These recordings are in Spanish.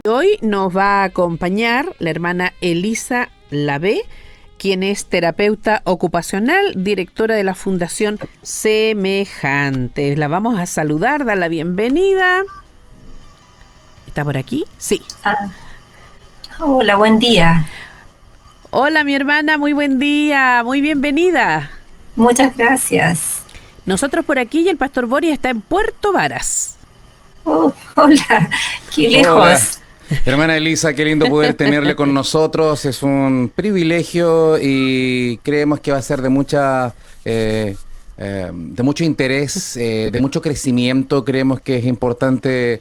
Hoy nos va a acompañar la hermana Elisa Lavé, quien es terapeuta ocupacional, directora de la Fundación Semejantes. La vamos a saludar, dar la bienvenida. ¿Está por aquí? Sí. Hola, buen día. Hola, mi hermana, muy buen día, muy bienvenida. Muchas gracias. Nosotros por aquí y el pastor Boris está en Puerto Varas. Hola, qué Hola, lejos. hermana Elisa, qué lindo poder tenerle con nosotros. Es un privilegio y creemos que va a ser de mucho interés, de mucho crecimiento. Creemos que es importante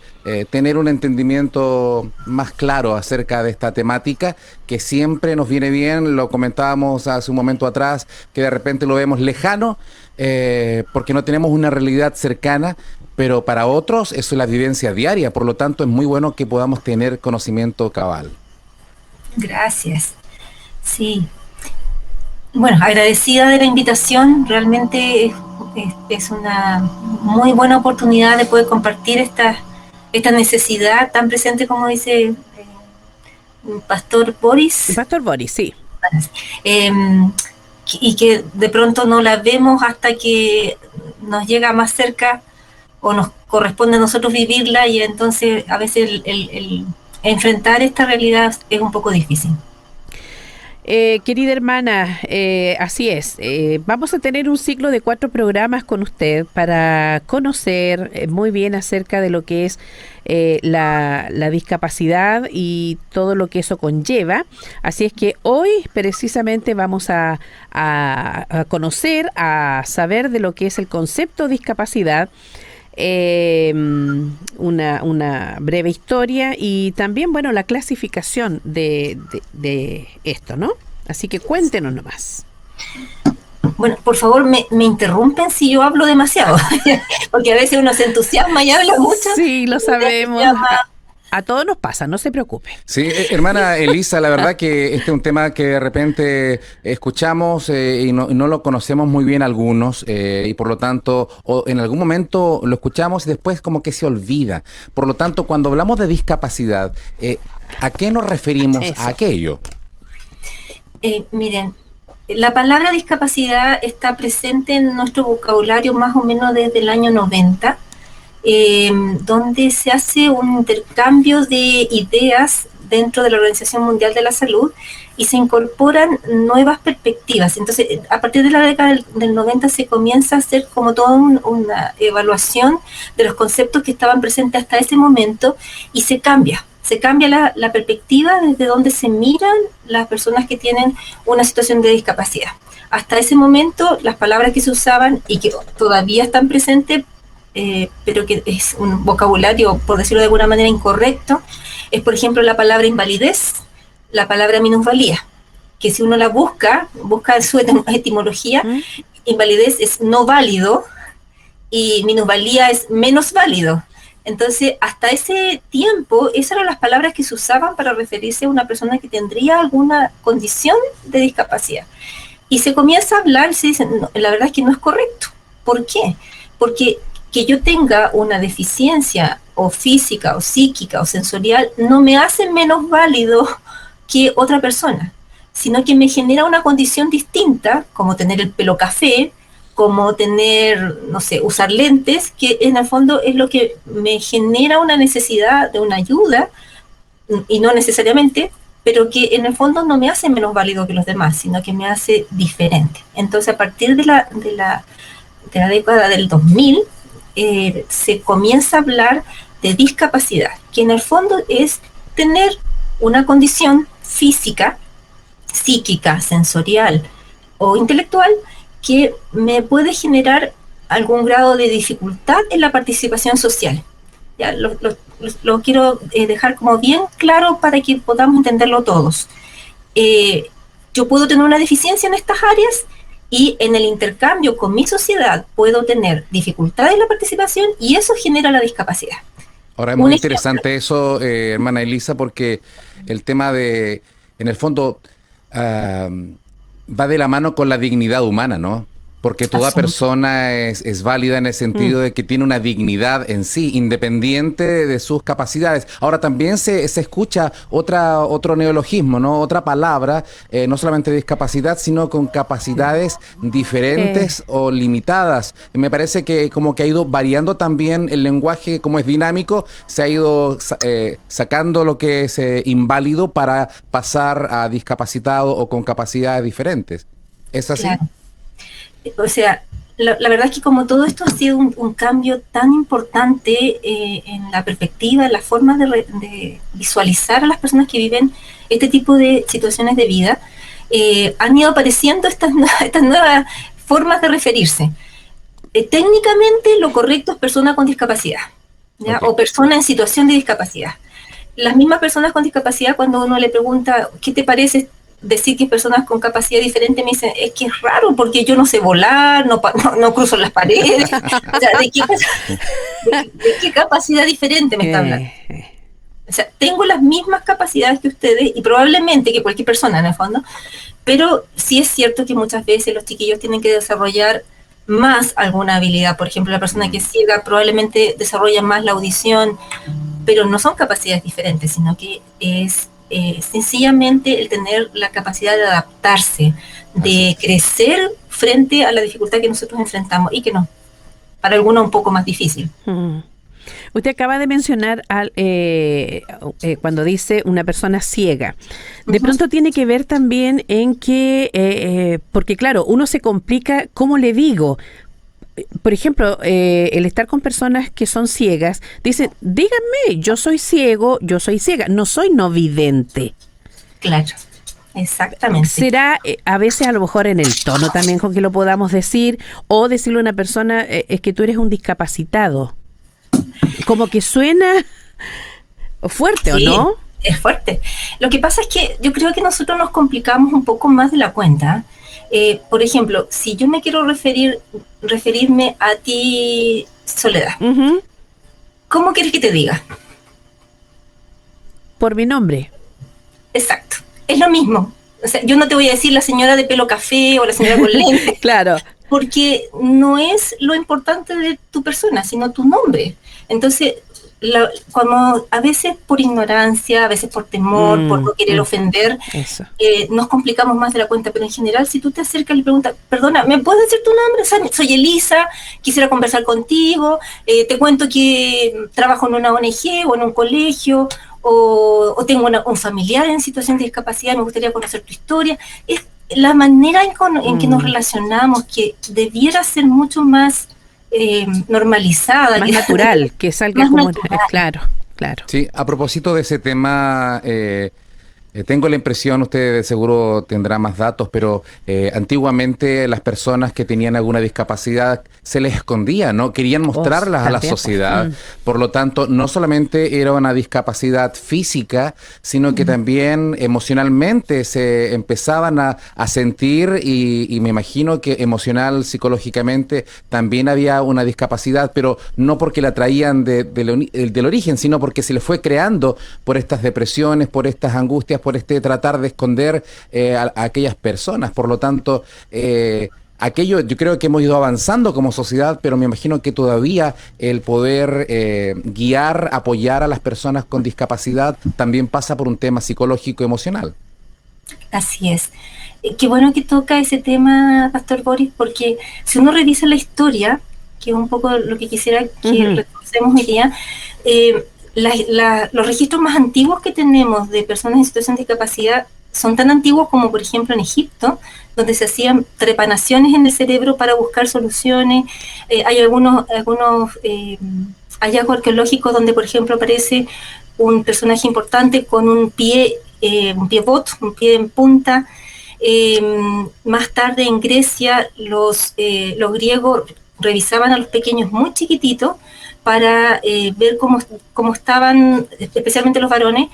tener un entendimiento más claro acerca de esta temática, que siempre nos viene bien. Lo comentábamos hace un momento atrás, que de repente lo vemos lejano, porque no tenemos una realidad cercana. Pero para otros eso es la vivencia diaria, por lo tanto es muy bueno que podamos tener conocimiento cabal. Gracias. Sí. Bueno, agradecida de la invitación. Realmente es una muy buena oportunidad de poder compartir esta necesidad tan presente como dice Pastor El Boris, pastor Boris, sí. eh, y que de pronto no la vemos hasta que nos llega más cerca o nos corresponde a nosotros vivirla, y entonces a veces el enfrentar esta realidad es un poco difícil. Querida hermana, así es. Vamos a tener un ciclo de 4 programas con usted para conocer muy bien acerca de lo que es la discapacidad y todo lo que eso conlleva. Así es que hoy precisamente vamos a conocer, a saber de lo que es el concepto de discapacidad, una breve historia y también, bueno, la clasificación de esto, ¿no? Así que cuéntenos nomás. Bueno, por favor, me interrumpen si yo hablo demasiado, porque a veces uno se entusiasma y habla mucho. Sí, lo Y ya se sabemos. llama. A todos nos pasa, no se preocupe. Sí, hermana Elisa, la verdad que este es un tema que de repente escuchamos y no lo conocemos muy bien algunos, y por lo tanto o en algún momento lo escuchamos y después como que se olvida. Por lo tanto, cuando hablamos de discapacidad, ¿a qué nos referimos a Eso. aquello? Miren, la palabra discapacidad está presente en nuestro vocabulario más o menos desde el año 90, donde se hace un intercambio de ideas dentro de la Organización Mundial de la Salud y se incorporan nuevas perspectivas. Entonces, a partir de la década del 90 se comienza a hacer como toda una evaluación de los conceptos que estaban presentes hasta ese momento, y se cambia la perspectiva desde donde se miran las personas que tienen una situación de discapacidad. Hasta ese momento, las palabras que se usaban y que todavía están presentes, pero que es un vocabulario, por decirlo de alguna manera, incorrecto, es, por ejemplo, la palabra invalidez, la palabra minusvalía, que si uno la busca su etimología, ¿Mm? invalidez es no válido y minusvalía es menos válido. Entonces, hasta ese tiempo, esas eran las palabras que se usaban para referirse a una persona que tendría alguna condición de discapacidad. Y se comienza a hablar, se dice, no, la verdad es que no es correcto. ¿Por qué? Porque que yo tenga una deficiencia o física o psíquica o sensorial no me hace menos válido que otra persona, sino que me genera una condición distinta, como tener el pelo café, como tener, no sé, usar lentes, que en el fondo es lo que me genera una necesidad de una ayuda, y no necesariamente, pero que en el fondo no me hace menos válido que los demás, sino que me hace diferente. Entonces, a partir de la década del 2000, se comienza a hablar de discapacidad, que en el fondo es tener una condición física, psíquica, sensorial o intelectual que me puede generar algún grado de dificultad en la participación social. Ya, lo quiero dejar como bien claro para que podamos entenderlo todos. Yo puedo tener una deficiencia en estas áreas, y en el intercambio con mi sociedad puedo tener dificultades en la participación, y eso genera la discapacidad. Ahora es Un muy ejemplo. interesante eso, hermana Elisa, porque el tema en el fondo, va de la mano con la dignidad humana, ¿no? porque toda persona es válida en el sentido de que tiene una dignidad en sí, independiente de sus capacidades. Ahora también se escucha otro neologismo, ¿no? Otra palabra, no solamente discapacidad, sino con capacidades diferentes o limitadas. Me parece que como que ha ido variando también el lenguaje, como es dinámico, se ha ido sacando lo que es inválido para pasar a discapacitado o con capacidades diferentes. ¿Es así? Claro. O sea, la verdad es que como todo esto ha sido un cambio tan importante en la perspectiva, en la forma de visualizar a las personas que viven este tipo de situaciones de vida, han ido apareciendo estas nuevas formas de referirse. Técnicamente lo correcto es persona con discapacidad, ¿ya? Okay. O persona en situación de discapacidad. Las mismas personas con discapacidad, cuando uno le pregunta ¿qué te parece decir que personas con capacidad diferente? Me dicen, es que es raro porque yo no sé volar, no cruzo las paredes. O sea, ¿de qué capacidad diferente me está hablando? O sea, tengo las mismas capacidades que ustedes y probablemente que cualquier persona en el fondo, pero sí es cierto que muchas veces los chiquillos tienen que desarrollar más alguna habilidad. Por ejemplo, la persona que es ciega probablemente desarrolla más la audición, pero no son capacidades diferentes, sino que es sencillamente el tener la capacidad de adaptarse, de crecer frente a la dificultad que nosotros enfrentamos y que no, para algunos un poco más difícil. Usted acaba de mencionar cuando dice una persona ciega. De pronto tiene que ver también en que, porque claro, uno se complica, ¿cómo le digo? Por ejemplo, el estar con personas que son ciegas, dicen, díganme, yo soy ciego, yo soy ciega, no soy no vidente. Claro, exactamente. Será a veces a lo mejor en el tono también con que lo podamos decir, o decirle a una persona, es que tú eres un discapacitado. Como que suena fuerte, sí, ¿o no? Es fuerte. Lo que pasa es que yo creo que nosotros nos complicamos un poco más de la cuenta. Por ejemplo, si yo me quiero referirme a ti, Soledad, ¿cómo quieres que te diga? Por mi nombre. Exacto, es lo mismo. O sea, yo no te voy a decir la señora de pelo café o la señora con lentes. Claro. Porque no es lo importante de tu persona, sino tu nombre. Entonces, como a veces por ignorancia, a veces por temor, por no querer ofender, nos complicamos más de la cuenta. Pero en general, si tú te acercas y le preguntas, perdona, ¿me puedes decir tu nombre? O sea, soy Elisa, quisiera conversar contigo, te cuento que trabajo en una ONG o en un colegio, o tengo un familiar en situación de discapacidad, me gustaría conocer tu historia. Es la manera en que nos relacionamos, que debiera ser mucho más normalizada. Más natural, que salga como... Claro. Sí, a propósito de ese tema, tengo la impresión, usted de seguro tendrá más datos, pero antiguamente las personas que tenían alguna discapacidad se les escondía, ¿no? Querían mostrarlas a la sociedad. Por lo tanto, no solamente era una discapacidad física, sino que también emocionalmente se empezaban a sentir y me imagino que emocional, psicológicamente, también había una discapacidad, pero no porque la traían del origen, sino porque se les fue creando por estas depresiones, por estas angustias, por tratar de esconder a aquellas personas. Por lo tanto, aquello yo creo que hemos ido avanzando como sociedad, pero me imagino que todavía el poder guiar, apoyar a las personas con discapacidad también pasa por un tema psicológico emocional. Así es. Qué bueno que toca ese tema, Pastor Boris, porque si uno revisa la historia, que es un poco lo que quisiera que reconocemos hoy día, los registros más antiguos que tenemos de personas en situación de discapacidad son tan antiguos como, por ejemplo, en Egipto, donde se hacían trepanaciones en el cerebro para buscar soluciones. Hay algunos hallazgos arqueológicos donde, por ejemplo, aparece un personaje importante con un pie en punta. Más tarde en Grecia, los griegos revisaban a los pequeños muy chiquititos para ver cómo estaban, especialmente los varones,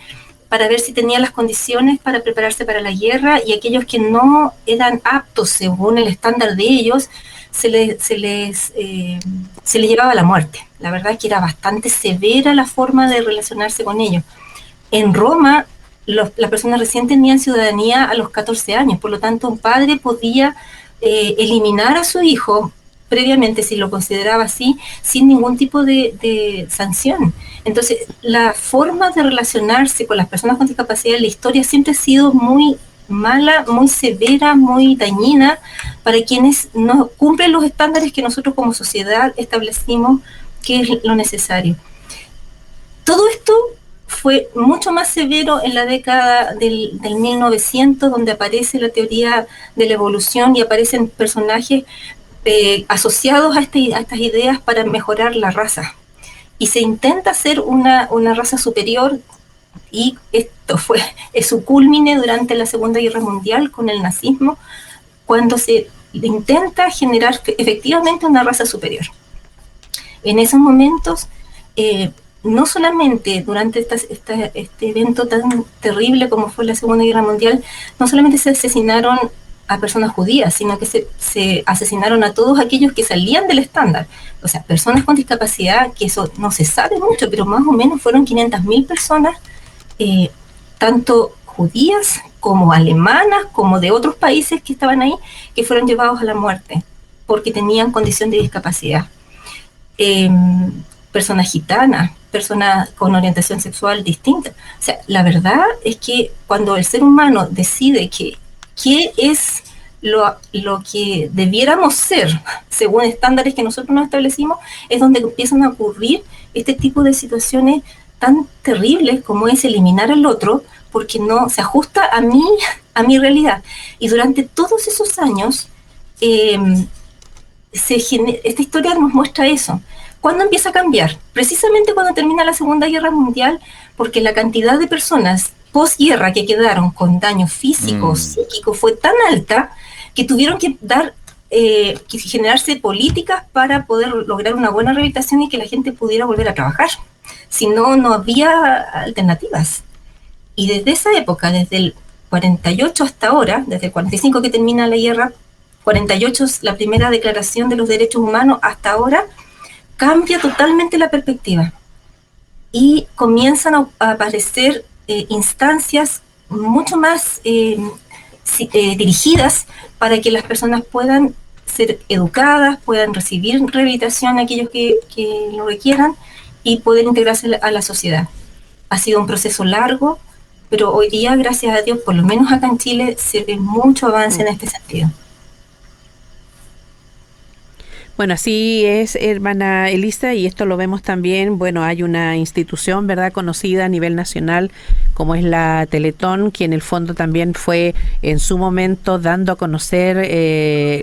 para ver si tenían las condiciones para prepararse para la guerra, y aquellos que no eran aptos según el estándar de ellos, se les llevaba a la muerte. La verdad es que era bastante severa la forma de relacionarse con ellos. En Roma, las personas recién tenían ciudadanía a los 14 años, por lo tanto un padre podía eliminar a su hijo previamente, si lo consideraba así, sin ningún tipo de sanción. Entonces, la forma de relacionarse con las personas con discapacidad en la historia siempre ha sido muy mala, muy severa, muy dañina para quienes no cumplen los estándares que nosotros como sociedad establecimos que es lo necesario. Todo esto fue mucho más severo en la década del 1900, donde aparece la teoría de la evolución y aparecen personajes asociados a estas ideas para mejorar la raza. Y se intenta hacer una raza superior, y esto fue su culmine durante la Segunda Guerra Mundial con el nazismo, cuando se intenta generar efectivamente una raza superior. En esos momentos, no solamente durante este evento tan terrible como fue la Segunda Guerra Mundial, no solamente se asesinaron a personas judías, sino que se asesinaron a todos aquellos que salían del estándar. O sea, personas con discapacidad, que eso no se sabe mucho, pero más o menos fueron 500.000 personas, tanto judías como alemanas, como de otros países que estaban ahí, que fueron llevados a la muerte porque tenían condición de discapacidad. Personas gitanas, personas con orientación sexual distinta. O sea, la verdad es que cuando el ser humano decide qué es lo que debiéramos ser según estándares que nosotros nos establecimos, es donde empiezan a ocurrir este tipo de situaciones tan terribles como es eliminar al otro porque no se ajusta a mi realidad. Y durante todos esos años, esta historia nos muestra eso. ¿Cuándo empieza a cambiar? Precisamente cuando termina la Segunda Guerra Mundial, porque la cantidad de personas posguerra que quedaron con daño físico, psíquico, fue tan alta que tuvieron que generarse políticas para poder lograr una buena rehabilitación y que la gente pudiera volver a trabajar. Si no, no había alternativas. Y desde esa época, desde el 48 hasta ahora, desde el 45 que termina la guerra, 48 es la primera declaración de los derechos humanos, hasta ahora, cambia totalmente la perspectiva. Y comienzan a aparecer instancias mucho más dirigidas para que las personas puedan ser educadas, puedan recibir rehabilitación a aquellos que lo requieran y poder integrarse a la sociedad. Ha sido un proceso largo, pero hoy día, gracias a Dios, por lo menos acá en Chile, se ve mucho avance en este sentido. Bueno, así es, hermana Elisa, y esto lo vemos también. Bueno, hay una institución, ¿verdad?, conocida a nivel nacional, como es la Teletón, que en el fondo también fue en su momento dando a conocer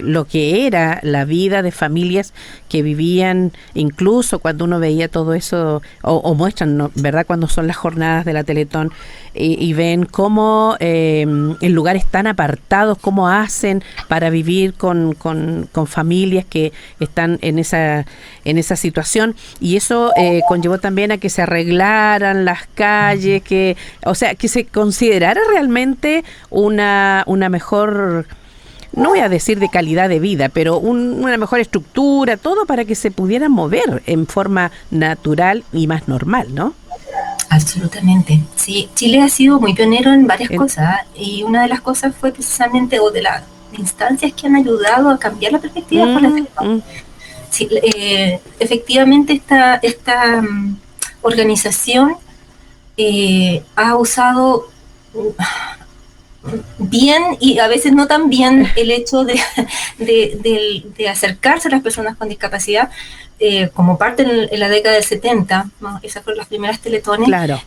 lo que era la vida de familias que vivían, incluso cuando uno veía todo eso, o muestran, ¿no?, ¿verdad?, cuando son las jornadas de la Teletón, y ven cómo en lugares tan apartados, cómo hacen para vivir con familias que están en esa situación, y eso conllevó también a que se arreglaran las calles, que se considerara realmente una mejor, no voy a decir de calidad de vida, pero una mejor estructura, todo para que se pudieran mover en forma natural y más normal, ¿no? Absolutamente. Sí, Chile ha sido muy pionero en varias cosas, y una de las cosas fue precisamente, o de las instancias que han ayudado a cambiar la perspectiva por la Teletón. Sí, efectivamente esta organización ha usado bien y a veces no tan bien el hecho de acercarse a las personas con discapacidad, como parte en la década del 70, ¿no? Esas fueron las primeras teletones. Claro.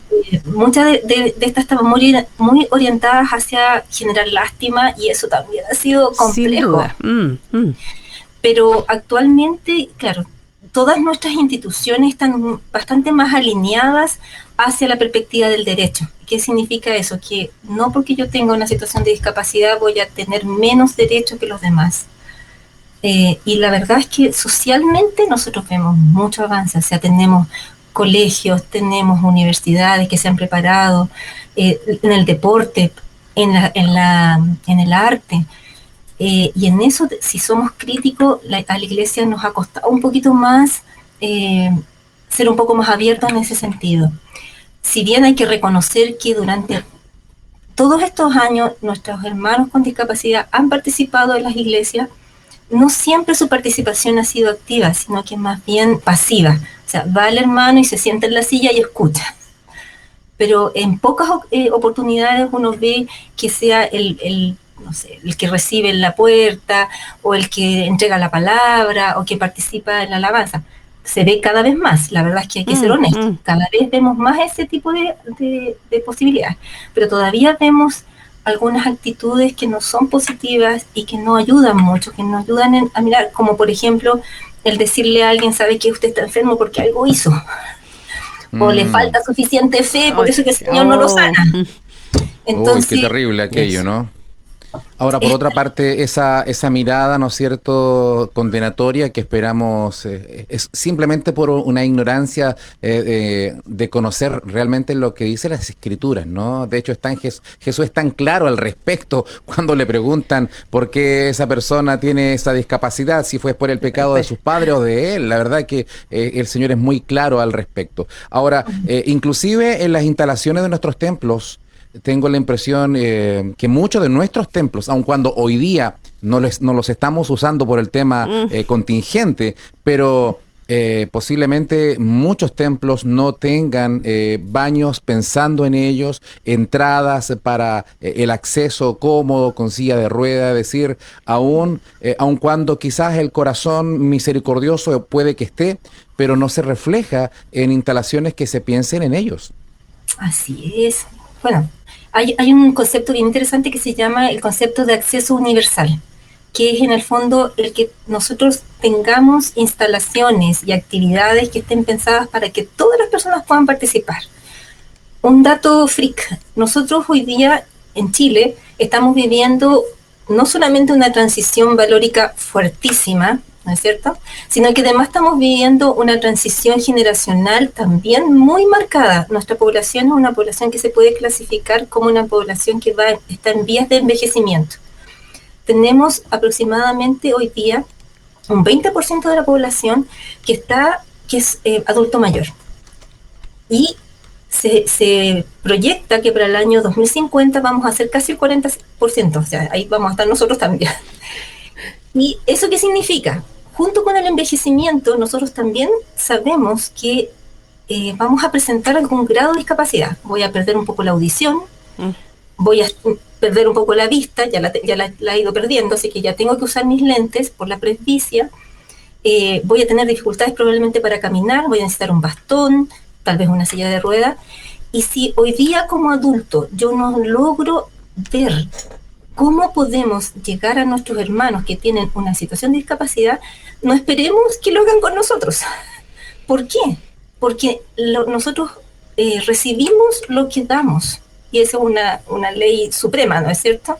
Muchas de estas estaban muy orientadas hacia generar lástima, y eso también ha sido complejo. Sin duda. Pero actualmente, claro, todas nuestras instituciones están bastante más alineadas hacia la perspectiva del derecho. ¿Qué significa eso? Que no porque yo tenga una situación de discapacidad voy a tener menos derechos que los demás. Y la verdad es que socialmente nosotros vemos mucho avance. O sea, tenemos colegios, tenemos universidades que se han preparado, en el deporte, en el arte. Y en eso, si somos críticos, a la Iglesia nos ha costado un poquito más ser un poco más abiertos en ese sentido. Si bien hay que reconocer que durante todos estos años nuestros hermanos con discapacidad han participado en las iglesias, no siempre su participación ha sido activa, sino que más bien pasiva. O sea, va el hermano y se sienta en la silla y escucha. Pero en pocas oportunidades uno ve que sea no sé, el que recibe en la puerta, o el que entrega la palabra, o que participa en la alabanza. Se ve cada vez más, la verdad es que hay que ser honestos, cada vez vemos más ese tipo de posibilidades, pero todavía vemos algunas actitudes que no son positivas y que no ayudan mucho, que no ayudan a mirar, como por ejemplo el decirle a alguien, sabe que usted está enfermo porque algo hizo, o le falta suficiente fe, por eso que el Señor no lo sana. Entonces, uy, qué terrible aquello, ¿no? Ahora, por otra parte, esa mirada, ¿no es cierto?, condenatoria que esperamos, es simplemente por una ignorancia de conocer realmente lo que dice las Escrituras, ¿no? De hecho, Jesús es tan claro al respecto cuando le preguntan por qué esa persona tiene esa discapacidad, si fue por el pecado de sus padres o de él. La verdad que el Señor es muy claro al respecto. Ahora, inclusive en las instalaciones de nuestros templos, tengo la impresión que muchos de nuestros templos, aun cuando hoy día no los estamos usando por el tema contingente, pero posiblemente muchos templos no tengan baños pensando en ellos, entradas para el acceso cómodo con silla de rueda, es decir, aun cuando quizás el corazón misericordioso puede que esté, pero no se refleja en instalaciones que se piensen en ellos. Así es. Bueno, hay un concepto bien interesante que se llama el concepto de acceso universal, que es en el fondo el que nosotros tengamos instalaciones y actividades que estén pensadas para que todas las personas puedan participar. Un dato freak, nosotros hoy día en Chile estamos viviendo no solamente una transición valórica fuertísima, ¿no es cierto?, sino que además estamos viviendo una transición generacional también muy marcada. Nuestra población es una población que se puede clasificar como una población que está en vías de envejecimiento. Tenemos aproximadamente hoy día un 20% de la población que es adulto mayor. Y se proyecta que para el año 2050 vamos a ser casi el 40%, o sea, ahí vamos a estar nosotros también. ¿Y eso qué significa? Junto con el envejecimiento, nosotros también sabemos que vamos a presentar algún grado de discapacidad. Voy a perder un poco la audición, voy a perder un poco la vista, ya la he ido perdiendo, así que ya tengo que usar mis lentes por la presbicia, voy a tener dificultades probablemente para caminar, voy a necesitar un bastón, tal vez una silla de ruedas, y si hoy día como adulto yo no logro ver cómo podemos llegar a nuestros hermanos que tienen una situación de discapacidad, no esperemos que lo hagan con nosotros. ¿Por qué? Porque nosotros recibimos lo que damos, y esa es una ley suprema, ¿no es cierto?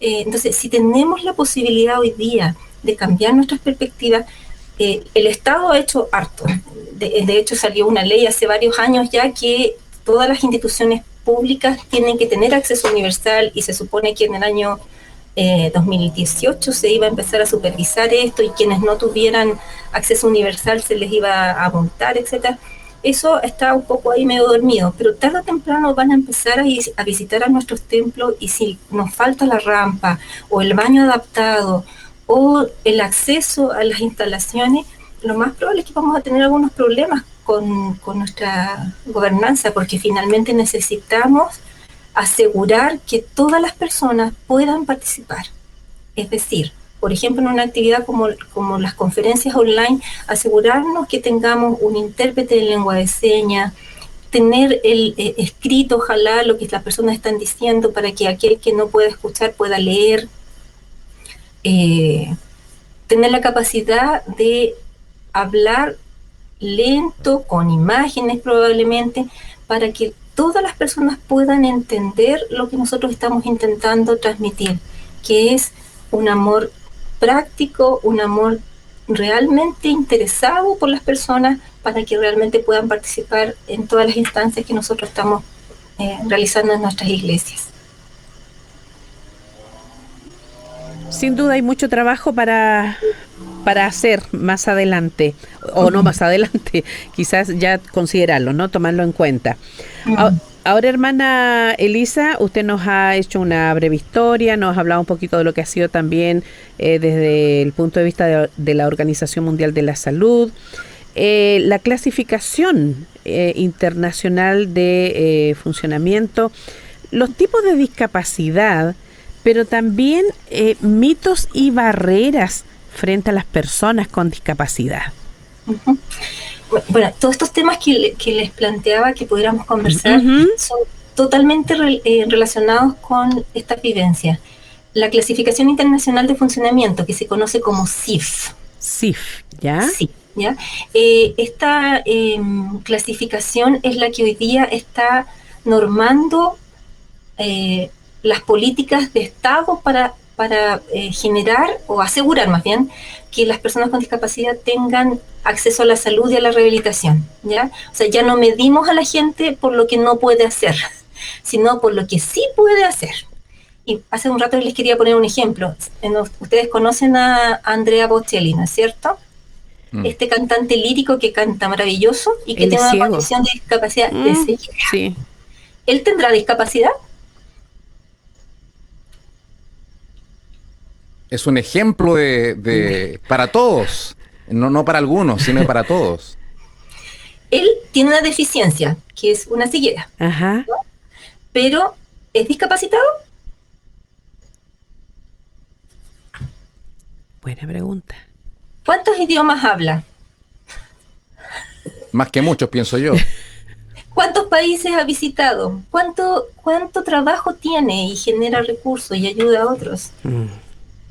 Entonces, si tenemos la posibilidad hoy día de cambiar nuestras perspectivas, el Estado ha hecho harto. De hecho, salió una ley hace varios años ya que todas las instituciones públicas tienen que tener acceso universal, y se supone que en el año 2018 se iba a empezar a supervisar esto, y quienes no tuvieran acceso universal se les iba a multar, etc. Eso está un poco ahí medio dormido, pero tarde o temprano van a empezar a visitar a nuestros templos, y si nos falta la rampa o el baño adaptado o el acceso a las instalaciones, lo más probable es que vamos a tener algunos problemas con nuestra gobernanza, porque finalmente necesitamos asegurar que todas las personas puedan participar. Es decir, por ejemplo, en una actividad como las conferencias online, asegurarnos que tengamos un intérprete de lengua de señas, tener escrito, ojalá, lo que las personas están diciendo para que aquel que no pueda escuchar pueda leer, tener la capacidad de hablar lento, con imágenes probablemente, para que todas las personas puedan entender lo que nosotros estamos intentando transmitir, que es un amor práctico, un amor realmente interesado por las personas, para que realmente puedan participar en todas las instancias que nosotros estamos realizando en nuestras iglesias. Sin duda hay mucho trabajo para hacer más adelante, o no más adelante, quizás ya considerarlo, ¿no? Tomarlo en cuenta. Ahora, hermana Elisa, usted nos ha hecho una breve historia, nos ha hablado un poquito de lo que ha sido también desde el punto de vista de la Organización Mundial de la Salud, la clasificación internacional de funcionamiento, los tipos de discapacidad, pero también mitos y barreras frente a las personas con discapacidad. Uh-huh. Bueno, todos estos temas que les planteaba que pudiéramos conversar son totalmente relacionados con esta vivencia. La Clasificación Internacional de Funcionamiento, que se conoce como CIF. CIF, ¿ya? Sí, ¿ya? Esta clasificación es la que hoy día está normando las políticas de Estado para generar o asegurar más bien que las personas con discapacidad tengan acceso a la salud y a la rehabilitación, ¿ya? O sea, ya no medimos a la gente por lo que no puede hacer, sino por lo que sí puede hacer. Y hace un rato les quería poner un ejemplo. Ustedes conocen a Andrea Bocelli, ¿no es cierto? Este cantante lírico que canta maravilloso y que tiene una condición de discapacidad de ceguera. Sí. ¿Él tendrá discapacidad? Es un ejemplo para todos, no para algunos, sino para todos. Él tiene una deficiencia, que es una ceguera. Ajá. ¿No? Pero, ¿es discapacitado? Buena pregunta. ¿Cuántos idiomas habla? Más que muchos, pienso yo. ¿Cuántos países ha visitado? ¿Cuánto trabajo tiene y genera recursos y ayuda a otros?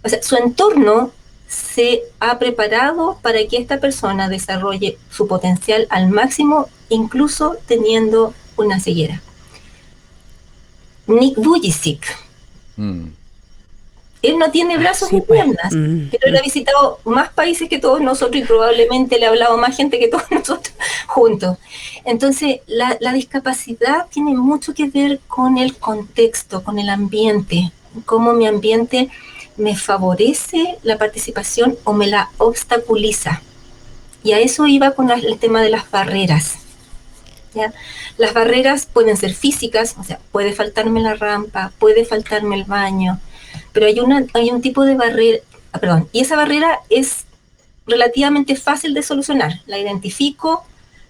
O sea, su entorno se ha preparado para que esta persona desarrolle su potencial al máximo, incluso teniendo una ceguera. Nick Vujicic. Él no tiene brazos ni piernas, pero él ha visitado más países que todos nosotros y probablemente le ha hablado más gente que todos nosotros juntos. Entonces, la discapacidad tiene mucho que ver con el contexto, con el ambiente, cómo mi ambiente me favorece la participación o me la obstaculiza. Y a eso iba con el tema de las barreras. ¿Ya? Las barreras pueden ser físicas, o sea, puede faltarme la rampa, puede faltarme el baño, pero hay un tipo de barrera, y esa barrera es relativamente fácil de solucionar. La identifico,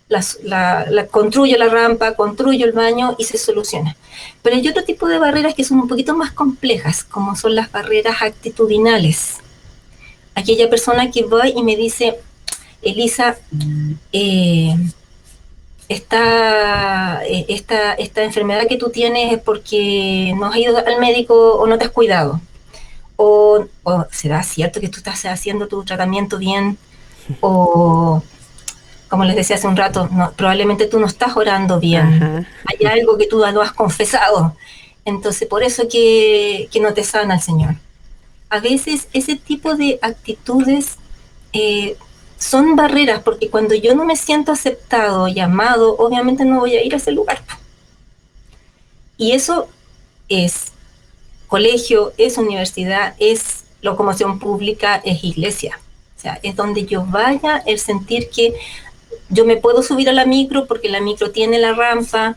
la construyo la rampa, construyo el baño y se soluciona. Pero hay otro tipo de barreras que son un poquito más complejas, como son las barreras actitudinales. Aquella persona que va y me dice, Elisa, esta enfermedad que tú tienes es porque no has ido al médico o no te has cuidado. O ¿será cierto que tú estás haciendo tu tratamiento bien? O, como les decía hace un rato, probablemente tú no estás orando bien. Ajá. Hay algo que tú no has confesado. Entonces, por eso que no te sana el Señor. A veces ese tipo de actitudes son barreras, porque cuando yo no me siento aceptado y amado, obviamente no voy a ir a ese lugar. Y eso es colegio, es universidad, es locomoción pública, es iglesia. O sea, es donde yo vaya, el sentir que yo me puedo subir a la micro porque la micro tiene la rampa,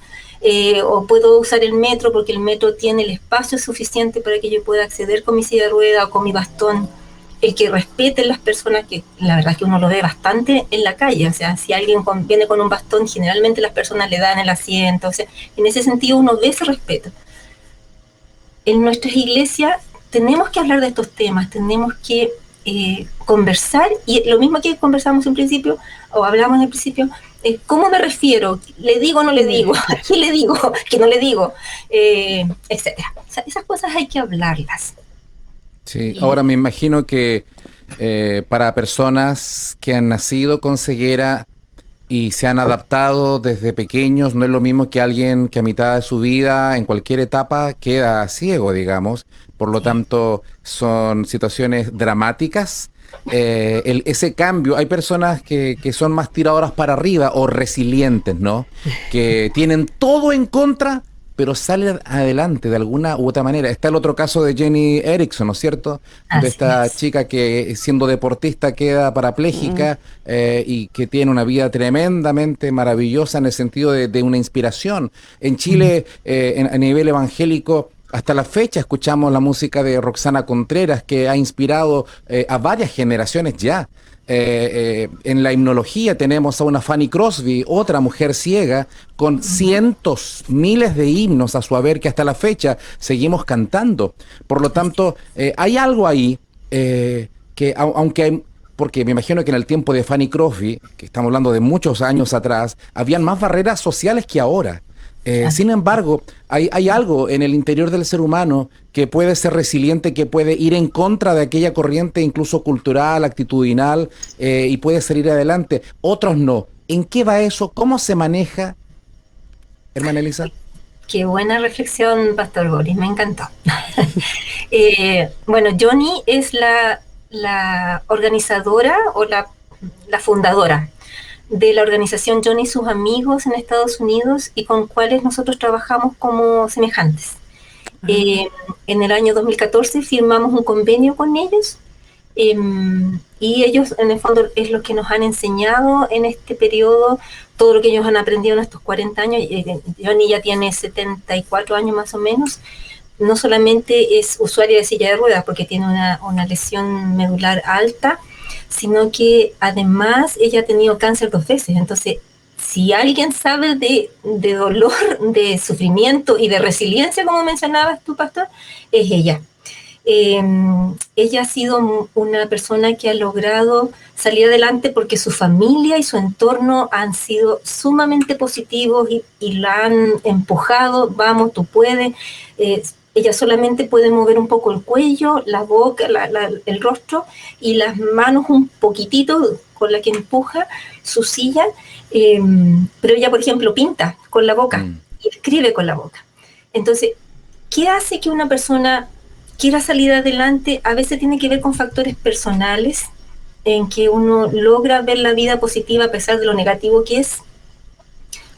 o puedo usar el metro porque el metro tiene el espacio suficiente para que yo pueda acceder con mi silla de rueda o con mi bastón. El que respeten las personas, que la verdad es que uno lo ve bastante en la calle. O sea, si alguien viene con un bastón, generalmente las personas le dan el asiento. O sea, en ese sentido uno ve ese respeto. En nuestras iglesias tenemos que hablar de estos temas, tenemos que conversar, y lo mismo que conversamos en principio, o hablamos en el principio, ¿cómo me refiero? ¿Le digo o no le digo? ¿A quién le digo? ¿Qué no le digo? Etcétera. O sea, esas cosas hay que hablarlas. Sí, ahora me imagino que para personas que han nacido con ceguera y se han adaptado desde pequeños, no es lo mismo que alguien que a mitad de su vida, en cualquier etapa, queda ciego, digamos. Por lo tanto, son situaciones dramáticas. Ese cambio, hay personas que son más tiradoras para arriba o resilientes, ¿no? Que tienen todo en contra, pero sale adelante de alguna u otra manera. Está el otro caso de Jenny Erickson, ¿no es cierto? De esta chica que siendo deportista queda parapléjica y que tiene una vida tremendamente maravillosa en el sentido de una inspiración. En Chile, a nivel evangélico, hasta la fecha escuchamos la música de Roxana Contreras, que ha inspirado a varias generaciones ya. En la himnología tenemos a una Fanny Crosby, otra mujer ciega, con cientos, miles de himnos a su haber que hasta la fecha seguimos cantando. Por lo tanto, hay algo ahí que aunque hay... Porque me imagino que en el tiempo de Fanny Crosby, que estamos hablando de muchos años atrás, habían más barreras sociales que ahora. Sin embargo, hay algo en el interior del ser humano que puede ser resiliente, que puede ir en contra de aquella corriente incluso cultural, actitudinal, y puede salir adelante. Otros no. ¿En qué va eso? ¿Cómo se maneja, hermana Elisa? Qué buena reflexión, Pastor Boris, me encantó. Bueno, Johnny es la organizadora o la fundadora de la organización Johnny y sus amigos en Estados Unidos y con cuales nosotros trabajamos como semejantes. En el año 2014 firmamos un convenio con ellos y ellos en el fondo es lo que nos han enseñado en este periodo, todo lo que ellos han aprendido en estos 40 años. Johnny ya tiene 74 años más o menos. No solamente es usuaria de silla de ruedas porque tiene una lesión medular alta, sino que además ella ha tenido cáncer 2 veces. Entonces, si alguien sabe de dolor, de sufrimiento y de resiliencia, como mencionabas tú, Pastor, es ella. Ella ha sido una persona que ha logrado salir adelante porque su familia y su entorno han sido sumamente positivos y la han empujado. Vamos, tú puedes. Ella solamente puede mover un poco el cuello, la boca, el rostro y las manos un poquitito con la que empuja su silla, pero ella, por ejemplo, pinta con la boca y escribe con la boca. Entonces, ¿qué hace que una persona quiera salir adelante? A veces tiene que ver con factores personales, en que uno logra ver la vida positiva a pesar de lo negativo que es,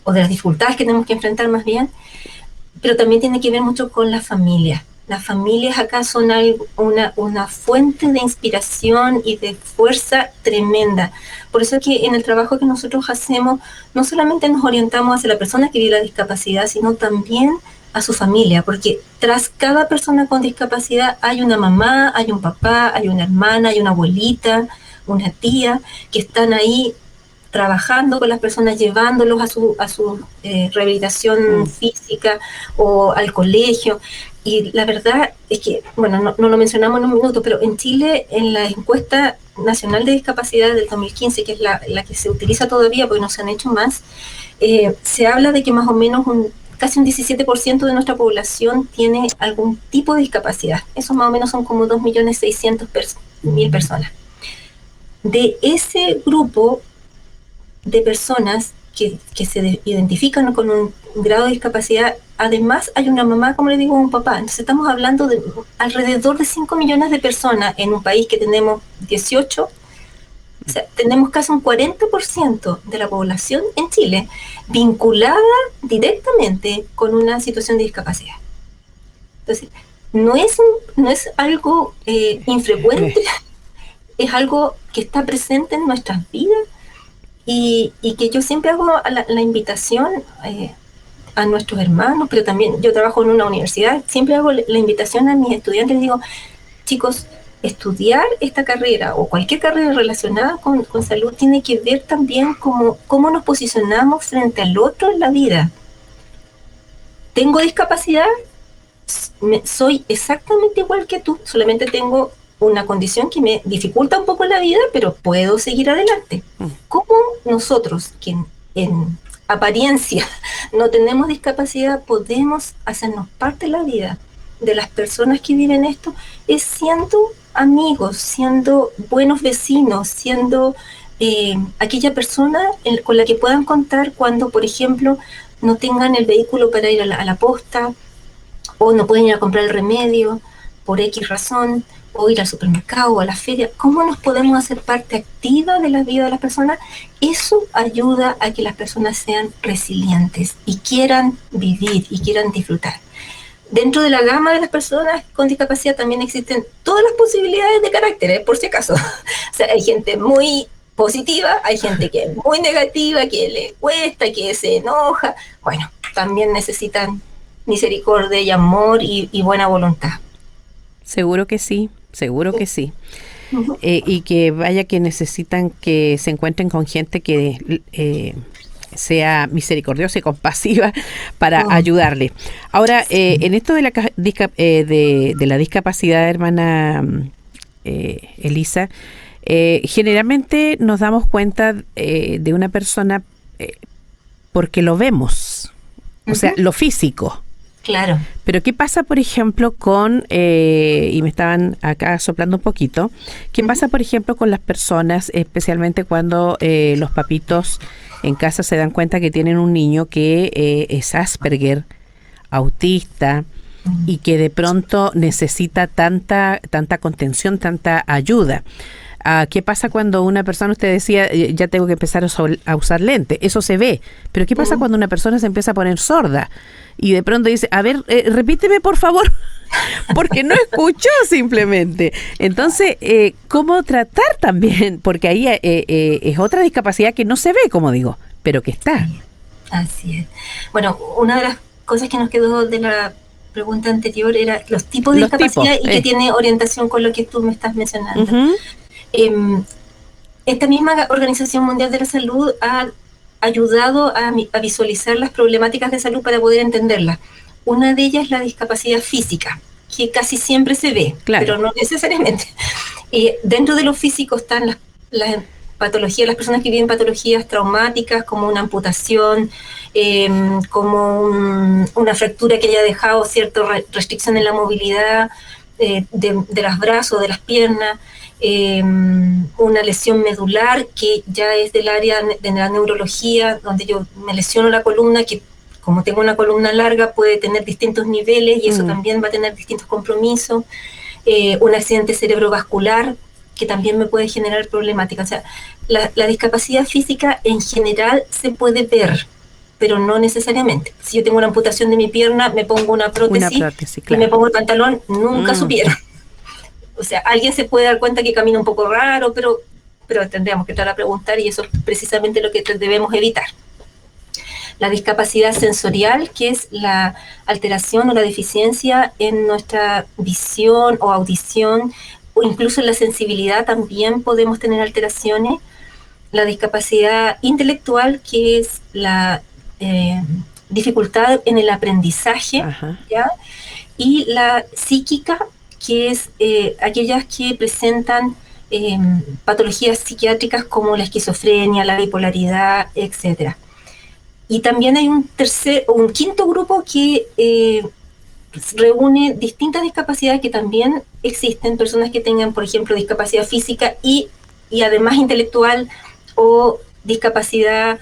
o de las dificultades que tenemos que enfrentar más bien, pero también tiene que ver mucho con la familia. Las familias acá son una fuente de inspiración y de fuerza tremenda. Por eso es que en el trabajo que nosotros hacemos, no solamente nos orientamos hacia la persona que vive la discapacidad, sino también a su familia, porque tras cada persona con discapacidad hay una mamá, hay un papá, hay una hermana, hay una abuelita, una tía, que están ahí trabajando con las personas, llevándolos a su rehabilitación física o al colegio. Y la verdad es que, bueno, no lo mencionamos en un minuto, pero en Chile, en la encuesta nacional de discapacidad del 2015, que es la que se utiliza todavía porque no se han hecho más, se habla de que más o menos casi un 17% de nuestra población tiene algún tipo de discapacidad. Eso más o menos son como 2.600.000 personas. De ese grupo de personas que se identifican con un grado de discapacidad, además hay una mamá, como le digo, un papá. Entonces estamos hablando de alrededor de 5 millones de personas en un país que tenemos 18. O sea, tenemos casi un 40% de la población en Chile vinculada directamente con una situación de discapacidad. Entonces, no es algo infrecuente, es algo que está presente en nuestras vidas. Y que yo siempre hago la invitación a nuestros hermanos, pero también yo trabajo en una universidad, siempre hago la invitación a mis estudiantes, digo, chicos, estudiar esta carrera o cualquier carrera relacionada con salud tiene que ver también cómo nos posicionamos frente al otro en la vida. ¿Tengo discapacidad? Soy exactamente igual que tú, solamente tengo una condición que me dificulta un poco la vida, pero puedo seguir adelante. ¿Cómo nosotros, que en apariencia no tenemos discapacidad, podemos hacernos parte de la vida de las personas que viven esto? Es siendo amigos, siendo buenos vecinos, siendo aquella persona con la que puedan contar cuando, por ejemplo, no tengan el vehículo para ir a la posta o no pueden ir a comprar el remedio. por X razón, o ir al supermercado o a la feria, ¿cómo nos podemos hacer parte activa de la vida de las personas? Eso ayuda a que las personas sean resilientes y quieran vivir y quieran disfrutar. Dentro de la gama de las personas con discapacidad también existen todas las posibilidades de carácter, por si acaso. O sea, hay gente muy positiva, hay gente que es muy negativa, que le cuesta, que se enoja. Bueno, también necesitan misericordia y amor y buena voluntad. Seguro que sí, seguro que sí. Ujú. Y que vaya que necesitan que se encuentren con gente que sea misericordiosa y compasiva para ayudarle. Ahora, en esto de de la discapacidad, hermana Elisa, generalmente nos damos cuenta de una persona porque lo vemos, o sea, lo físico. Claro. Pero ¿qué pasa, por ejemplo, y me estaban acá soplando un poquito, qué pasa, por ejemplo, con las personas, especialmente cuando los papitos en casa se dan cuenta que tienen un niño que es Asperger, autista, y que de pronto necesita tanta contención, tanta ayuda? ¿Qué pasa cuando una persona, usted decía, ya tengo que empezar a usar lentes? Eso se ve. Pero ¿qué pasa cuando una persona se empieza a poner sorda? Y de pronto dice, a ver, repíteme por favor, porque no escuchó simplemente. Entonces, ¿cómo tratar también? Porque ahí es otra discapacidad que no se ve, como digo, pero que está. Así es. Bueno, una de las cosas que nos quedó de la pregunta anterior era los tipos de Los discapacidad tipos, y que tiene orientación con lo que tú me estás mencionando. Ujú. Esta misma Organización Mundial de la Salud ha ayudado a visualizar las problemáticas de salud para poder entenderlas. Una de ellas es la discapacidad física, que casi siempre se ve, Claro. pero no necesariamente. Dentro de lo físico están las patologías, las personas que viven patologías traumáticas, como una amputación, como una fractura que haya dejado cierta restricción en la movilidad de los brazos, de las piernas, una lesión medular que ya es del área de la neurología, donde yo me lesiono la columna, que como tengo una columna larga puede tener distintos niveles y eso también va a tener distintos compromisos. Un accidente cerebrovascular que también me puede generar problemáticas. O sea, la discapacidad física en general se puede ver, pero no necesariamente. Si yo tengo una amputación de mi pierna, me pongo una prótesis, Claro. y me pongo el pantalón, nunca supiera. O sea, alguien se puede dar cuenta que camina un poco raro, pero tendríamos que entrar a preguntar y eso es precisamente lo que debemos evitar. La discapacidad sensorial, que es la alteración o la deficiencia en nuestra visión o audición, o incluso en la sensibilidad también podemos tener alteraciones. La discapacidad intelectual, que es la dificultad en el aprendizaje, ¿ya? Y la psíquica, que es aquellas que presentan patologías psiquiátricas como la esquizofrenia, la bipolaridad, etc. Y también hay un quinto grupo que reúne distintas discapacidades que también existen, personas que tengan, por ejemplo, discapacidad física y además intelectual o discapacidad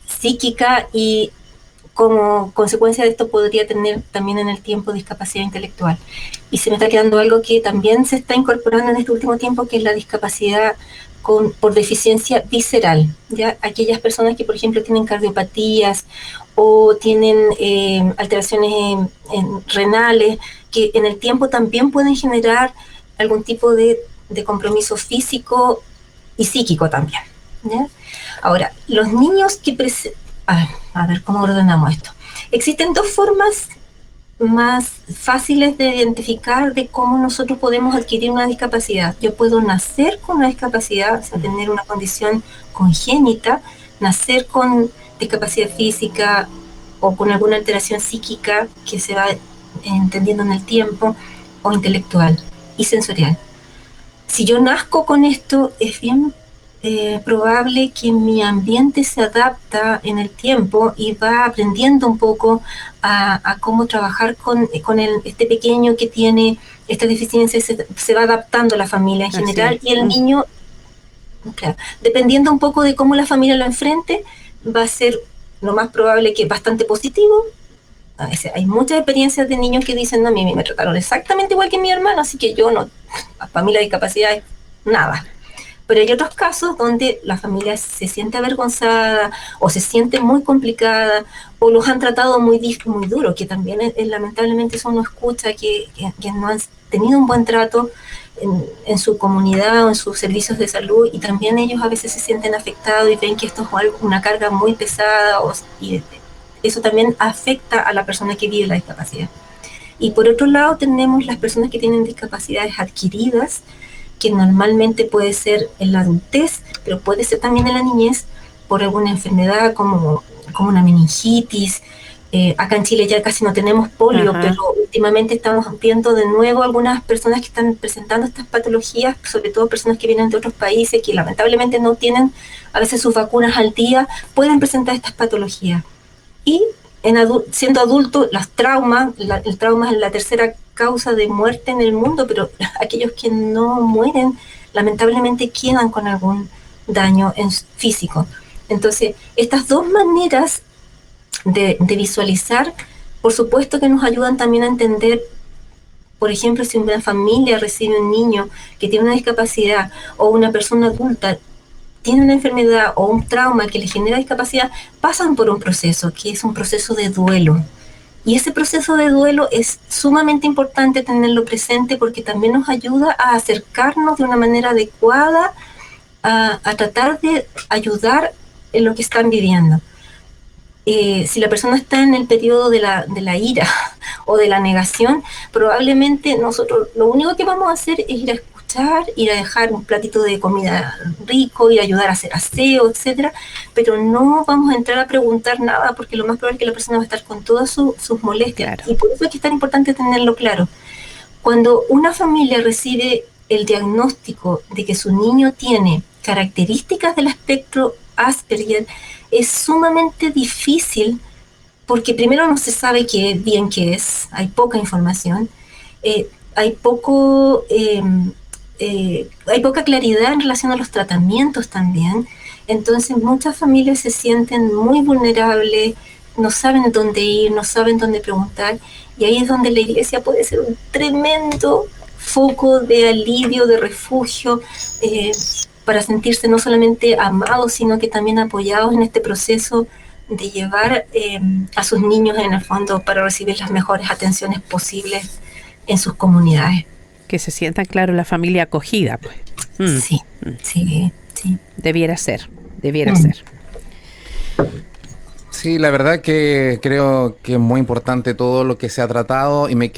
psíquica, y como consecuencia de esto podría tener también en el tiempo discapacidad intelectual. Y se me está quedando algo que también se está incorporando en este último tiempo, que es la discapacidad por deficiencia visceral, ¿ya? Aquellas personas que, por ejemplo, tienen cardiopatías o tienen alteraciones renales, que en el tiempo también pueden generar algún tipo de compromiso físico y psíquico también, ¿ya? Ahora, los niños que a ver, ¿cómo ordenamos esto? Existen dos formas más fáciles de identificar de cómo nosotros podemos adquirir una discapacidad. Yo puedo nacer con una discapacidad, o sea, tener una condición congénita, nacer con discapacidad física o con alguna alteración psíquica que se va entendiendo en el tiempo, o intelectual y sensorial. Si yo nazco con esto, es bien probable que mi ambiente se adapta en el tiempo y va aprendiendo un poco a cómo trabajar con este pequeño que tiene esta deficiencia. Se va adaptando a la familia en general, y el niño, claro, dependiendo un poco de cómo la familia lo enfrente, va a ser lo más probable que bastante positivo A veces hay muchas experiencias de niños que dicen, no, a mí me trataron exactamente igual que mi hermano, así que yo no, para mí la discapacidad es nada. Pero hay otros casos donde la familia se siente avergonzada o se siente muy complicada o los han tratado muy duro, que también lamentablemente eso uno escucha que no han tenido un buen trato en su comunidad o en sus servicios de salud, y también ellos a veces se sienten afectados y ven que esto es una carga muy pesada, y eso también afecta a la persona que vive la discapacidad. Y por otro lado tenemos las personas que tienen discapacidades adquiridas, que normalmente puede ser en la adultez, pero puede ser también en la niñez, por alguna enfermedad como una meningitis. Acá en Chile ya casi no tenemos polio, pero últimamente estamos viendo de nuevo algunas personas que están presentando estas patologías, sobre todo personas que vienen de otros países que lamentablemente no tienen a veces sus vacunas al día, pueden presentar estas patologías. Y siendo adulto, el trauma es la tercera causa de muerte en el mundo, pero aquellos que no mueren lamentablemente quedan con algún daño físico. Entonces, estas dos maneras de visualizar, por supuesto que nos ayudan también a entender, por ejemplo, si una familia recibe un niño que tiene una discapacidad o una persona adulta tiene una enfermedad o un trauma que le genera discapacidad, pasan por un proceso que es un proceso de duelo. Y ese proceso de duelo es sumamente importante tenerlo presente, porque también nos ayuda a acercarnos de una manera adecuada a tratar de ayudar en lo que están viviendo. Si la persona está en el periodo de la ira o de la negación, probablemente nosotros lo único que vamos a hacer es ir a escuchar, ir a dejar un platito de comida rico, ir a ayudar a hacer aseo, etcétera, pero no vamos a entrar a preguntar nada, porque lo más probable es que la persona va a estar con todas sus molestias. Claro. Y por eso es que es tan importante tenerlo claro. Cuando una familia recibe el diagnóstico de que su niño tiene características del espectro Asperger, es sumamente difícil, porque primero no se sabe bien qué es, hay poca información, hay poca claridad en relación a los tratamientos también. Entonces muchas familias se sienten muy vulnerables, no saben dónde ir, no saben dónde preguntar, y ahí es donde la iglesia puede ser un tremendo foco de alivio, de refugio, para sentirse no solamente amados, sino que también apoyados en este proceso de llevar a sus niños en el fondo para recibir las mejores atenciones posibles en sus comunidades. Que se sientan, claro, la familia acogida, pues. Sí. Debiera ser. Sí, la verdad que creo que es muy importante todo lo que se ha tratado, y me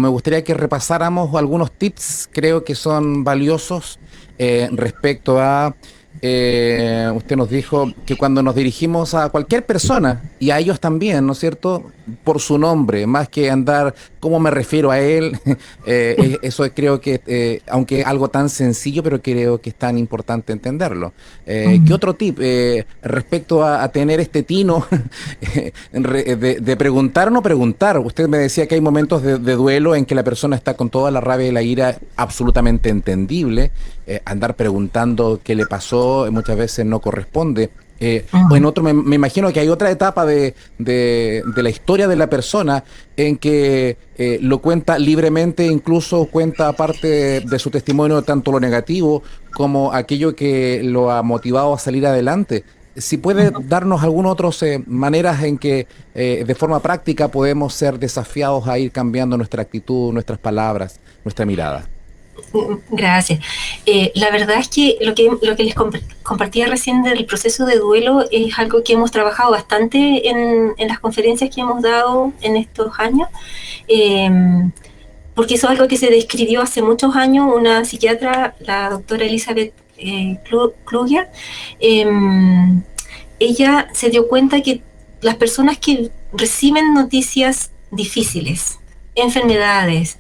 gustaría que repasáramos algunos tips, creo que son valiosos respecto a, usted nos dijo que cuando nos dirigimos a cualquier persona, y a ellos también, ¿no es cierto?, por su nombre, más que andar, ¿cómo me refiero a él? Eso creo que, aunque es algo tan sencillo, pero creo que es tan importante entenderlo. ¿Qué otro tip respecto a tener este tino de preguntar o no preguntar? Usted me decía que hay momentos de duelo en que la persona está con toda la rabia y la ira, absolutamente entendible. Andar preguntando qué le pasó muchas veces no corresponde. O en otro, me imagino que hay otra etapa de la historia de la persona en que lo cuenta libremente, incluso cuenta parte de su testimonio tanto lo negativo como aquello que lo ha motivado a salir adelante. Si puede darnos algunas otras maneras en que de forma práctica podemos ser desafiados a ir cambiando nuestra actitud, nuestras palabras, nuestra mirada. Gracias. La verdad es que lo que les compartía recién del proceso de duelo es algo que hemos trabajado bastante en las conferencias que hemos dado en estos años, porque eso es algo que se describió hace muchos años. Una psiquiatra, la doctora Elizabeth Kluger, ella se dio cuenta que las personas que reciben noticias difíciles, enfermedades,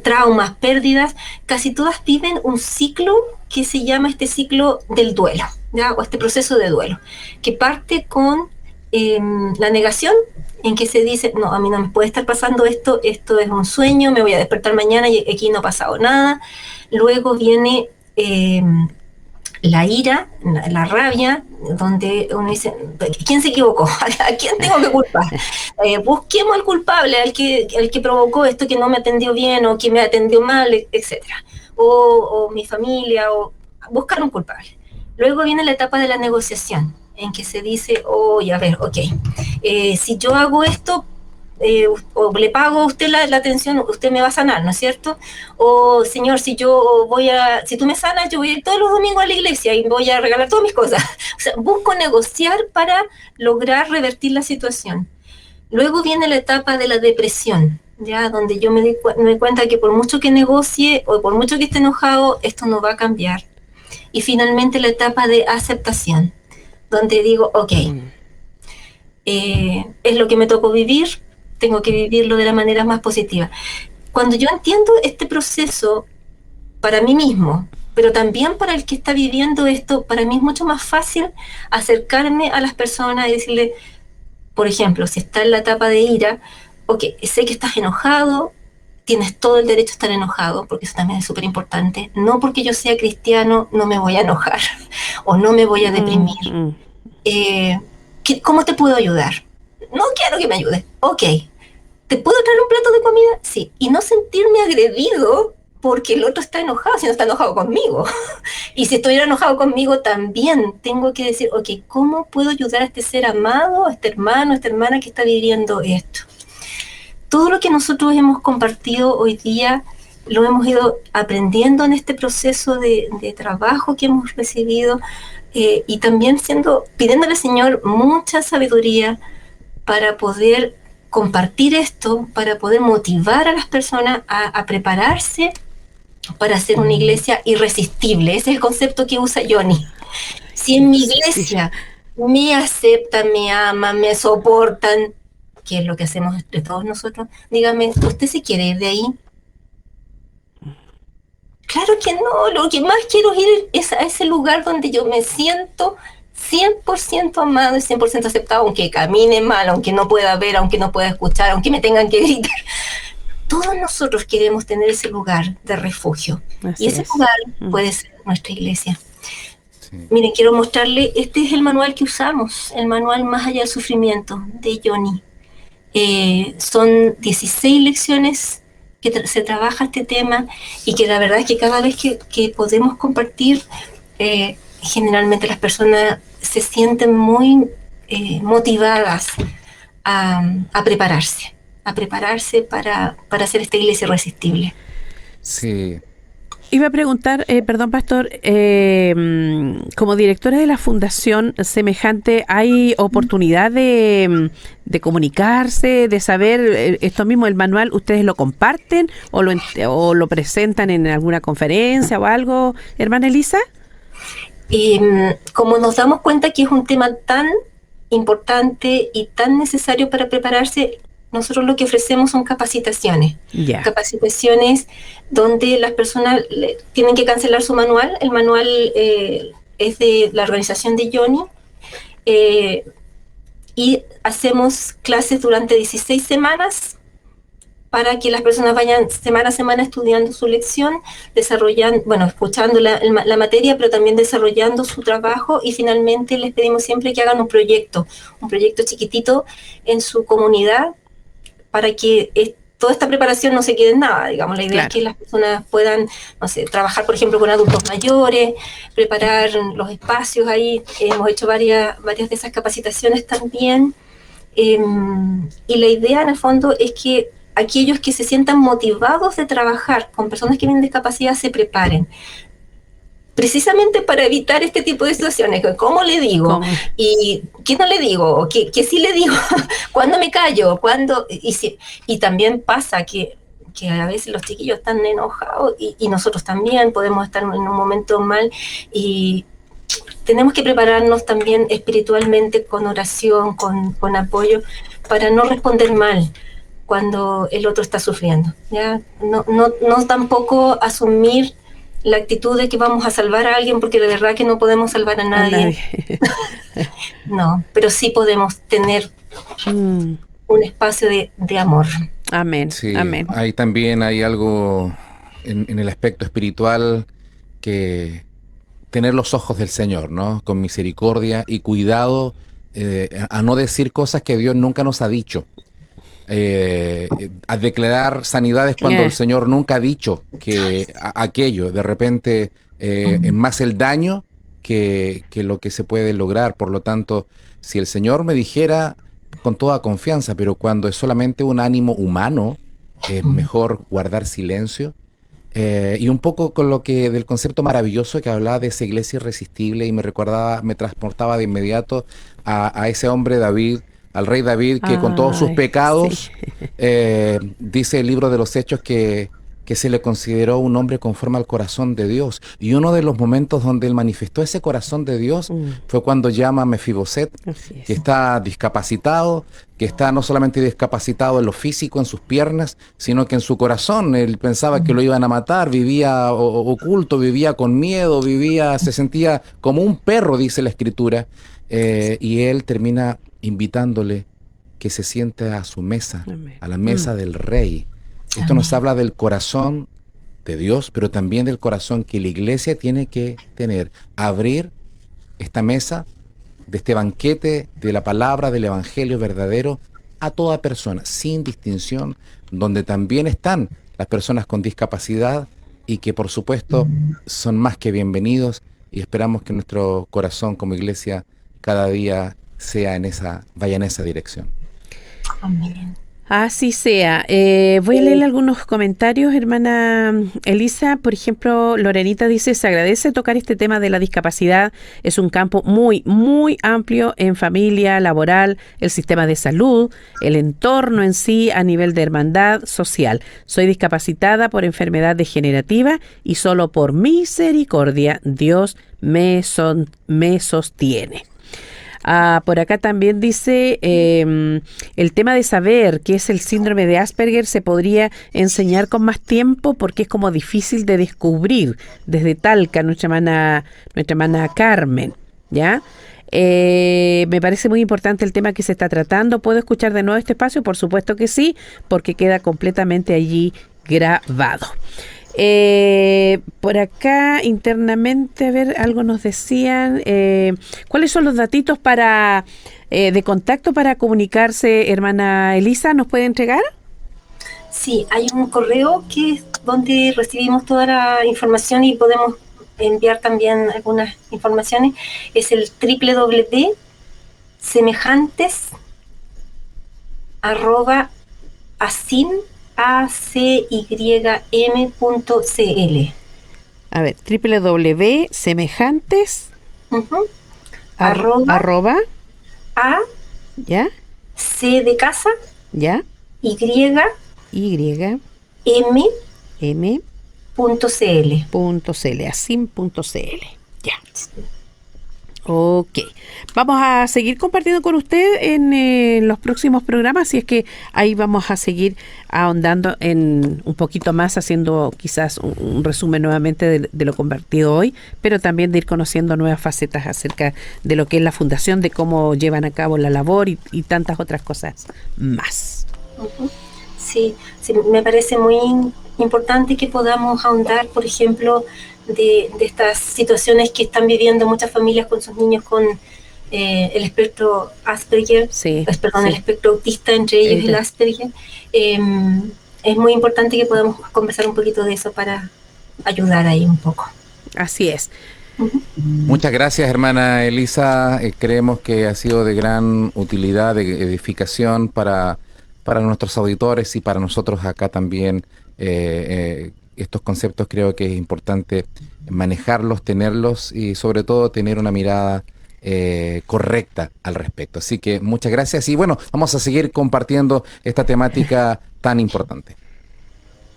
traumas, pérdidas, casi todas viven un ciclo que se llama este ciclo del duelo, ¿ya? O este proceso de duelo, que parte con la negación, en que se dice, no, a mí no me puede estar pasando esto es un sueño, me voy a despertar mañana y aquí no ha pasado nada. Luego viene la ira, la rabia, donde uno dice, ¿quién se equivocó? ¿A quién tengo que culpar? Busquemos al culpable, al que provocó esto, que no me atendió bien o que me atendió mal, etcétera. O mi familia, o buscar un culpable. Luego viene la etapa de la negociación, en que se dice, oye, a ver, ok, si yo hago esto, o le pago a usted la atención, usted me va a sanar, ¿no es cierto? O señor, si tú me sanas, yo voy a ir todos los domingos a la iglesia y voy a regalar todas mis cosas. O sea, busco negociar para lograr revertir la situación. Luego viene la etapa de la depresión, ya donde yo me doy cuenta que por mucho que negocie o por mucho que esté enojado, esto no va a cambiar. Y finalmente la etapa de aceptación, donde digo, ok, es lo que me tocó vivir, tengo que vivirlo de la manera más positiva. Cuando yo entiendo este proceso para mí mismo, pero también para el que está viviendo esto, para mí es mucho más fácil acercarme a las personas y decirle, por ejemplo, si está en la etapa de ira, ok, sé que estás enojado, tienes todo el derecho a estar enojado, porque eso también es súper importante. No porque yo sea cristiano no me voy a enojar o no me voy a deprimir. ¿Cómo te puedo ayudar? No quiero que me ayudes. Ok, ¿te puedo traer un plato de comida? Sí. Y no sentirme agredido porque el otro está enojado, si no está enojado conmigo. Y si estuviera enojado conmigo, también tengo que decir, ok, ¿cómo puedo ayudar a este ser amado, a este hermano, a esta hermana que está viviendo esto? Todo lo que nosotros hemos compartido hoy día lo hemos ido aprendiendo en este proceso de trabajo que hemos recibido, y también pidiéndole al Señor mucha sabiduría para poder compartir esto, para poder motivar a las personas a prepararse para hacer una iglesia irresistible. Ese es el concepto que usa Johnny. Si en mi iglesia me aceptan, me aman, me soportan, que es lo que hacemos entre todos nosotros, dígame, ¿usted se quiere ir de ahí? Claro que no, lo que más quiero ir es a ese lugar donde yo me siento 100% amado y 100% aceptado, aunque camine mal, aunque no pueda ver, aunque no pueda escuchar, aunque me tengan que gritar. Todos nosotros queremos tener ese lugar de refugio. Así y ese lugar puede ser nuestra iglesia. Sí. Miren, quiero mostrarle, este es el manual que usamos, el manual Más allá del sufrimiento, de Johnny. Son 16 lecciones que se trabaja este tema, y que la verdad es que cada vez que podemos compartir, generalmente las personas se sienten muy motivadas a prepararse para hacer esta iglesia irresistible. Sí. Iba a preguntar, perdón, pastor, como directora de la fundación semejante, ¿hay oportunidad de comunicarse, de saber esto mismo, el manual, ustedes lo comparten o lo presentan en alguna conferencia o algo, hermana Elisa? Como nos damos cuenta que es un tema tan importante y tan necesario para prepararse, nosotros lo que ofrecemos son capacitaciones. Yeah. Capacitaciones donde las personas tienen que cancelar su manual. El manual es de la organización de Johnny, y hacemos clases durante 16 semanas para que las personas vayan semana a semana estudiando su lección, escuchando la materia, pero también desarrollando su trabajo, y finalmente les pedimos siempre que hagan un proyecto chiquitito en su comunidad, para que toda esta preparación no se quede en nada, digamos. La idea es que las personas puedan, trabajar, por ejemplo, con adultos mayores, preparar los espacios ahí. Hemos hecho varias de esas capacitaciones también. Y la idea, en el fondo, es que aquellos que se sientan motivados de trabajar con personas que tienen discapacidad se preparen, precisamente para evitar este tipo de situaciones. ¿Cómo le digo? ¿Cómo? ¿Y qué no le digo? ¿Qué sí le digo? ¿Cuándo me callo? ¿Cuándo? Y también pasa que a veces los chiquillos están enojados, y nosotros también podemos estar en un momento mal, y tenemos que prepararnos también espiritualmente, con oración, con apoyo, para no responder mal cuando el otro está sufriendo, ¿ya? No tampoco asumir la actitud de que vamos a salvar a alguien, porque de verdad que no podemos salvar a nadie. No, pero sí podemos tener un espacio de amor. Amén. Sí, amén. Ahí también hay algo en el aspecto espiritual que tener los ojos del Señor, ¿no? Con misericordia y cuidado a no decir cosas que Dios nunca nos ha dicho. A declarar sanidades cuando el Señor nunca ha dicho que aquello. De repente es más el daño que lo que se puede lograr. Por lo tanto, si el Señor me dijera con toda confianza, pero cuando es solamente un ánimo humano, es mejor guardar silencio. Y un poco con lo que del concepto maravilloso que hablaba de esa iglesia irresistible, y me transportaba de inmediato a ese hombre David, al rey David, que con todos sus pecados, dice el libro de los Hechos que se le consideró un hombre conforme al corazón de Dios. Y uno de los momentos donde él manifestó ese corazón de Dios fue cuando llama a Mefiboset, que está discapacitado, que está no solamente discapacitado en lo físico, en sus piernas, sino que en su corazón. Él pensaba que lo iban a matar, vivía oculto, vivía con miedo, se sentía como un perro, dice la Escritura. Y él termina invitándole que se siente a su mesa, a la mesa del rey. Esto nos habla del corazón de Dios, pero también del corazón que la iglesia tiene que tener. Abrir esta mesa de este banquete de la palabra del evangelio verdadero a toda persona, sin distinción, donde también están las personas con discapacidad y que por supuesto son más que bienvenidos, y esperamos que nuestro corazón como iglesia cada día vaya en esa dirección. Amén. Así sea. Voy a leer algunos comentarios, hermana Elisa. Por ejemplo, Lorenita dice: se agradece tocar este tema de la discapacidad. Es un campo muy, muy amplio en familia, laboral, el sistema de salud, el entorno en sí a nivel de hermandad social. Soy discapacitada por enfermedad degenerativa y solo por misericordia Dios me sostiene. Por acá también dice, el tema de saber qué es el síndrome de Asperger se podría enseñar con más tiempo porque es como difícil de descubrir. Desde Talca, nuestra hermana Carmen, ¿ya? Me parece muy importante el tema que se está tratando. ¿Puedo escuchar de nuevo este espacio? Por supuesto que sí, porque queda completamente allí grabado. Por acá internamente, a ver, algo nos decían. ¿Cuáles son los datitos de contacto para comunicarse, hermana Elisa? ¿Nos puede entregar? Sí, hay un correo que es donde recibimos toda la información y podemos enviar también algunas informaciones. Es el www.semejantes@acym.cl. A ver, www.semejantes arroba a ¿ya? c de casa ¿ya? y m.cl. acim.cl. Ya. Ok. Vamos a seguir compartiendo con usted en los próximos programas, y es que ahí vamos a seguir ahondando en un poquito más, haciendo quizás un resumen nuevamente de lo compartido hoy, pero también de ir conociendo nuevas facetas acerca de lo que es la fundación, de cómo llevan a cabo la labor y tantas otras cosas más. Sí, me parece muy importante que podamos ahondar, por ejemplo, de estas situaciones que están viviendo muchas familias con sus niños con el espectro Asperger, el espectro autista, entre ellos el Asperger. Es muy importante que podamos conversar un poquito de eso para ayudar ahí un poco. Así es. Muchas gracias, hermana Elisa. Creemos que ha sido de gran utilidad, de edificación para nuestros auditores y para nosotros acá también. Estos conceptos creo que es importante manejarlos, tenerlos y sobre todo tener una mirada correcta al respecto. Así que muchas gracias y bueno, vamos a seguir compartiendo esta temática tan importante.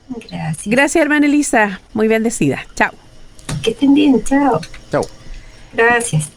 Gracias. Gracias, hermana Elisa. Muy bendecida. Chao. Que estén bien. Chao. Chao. Gracias.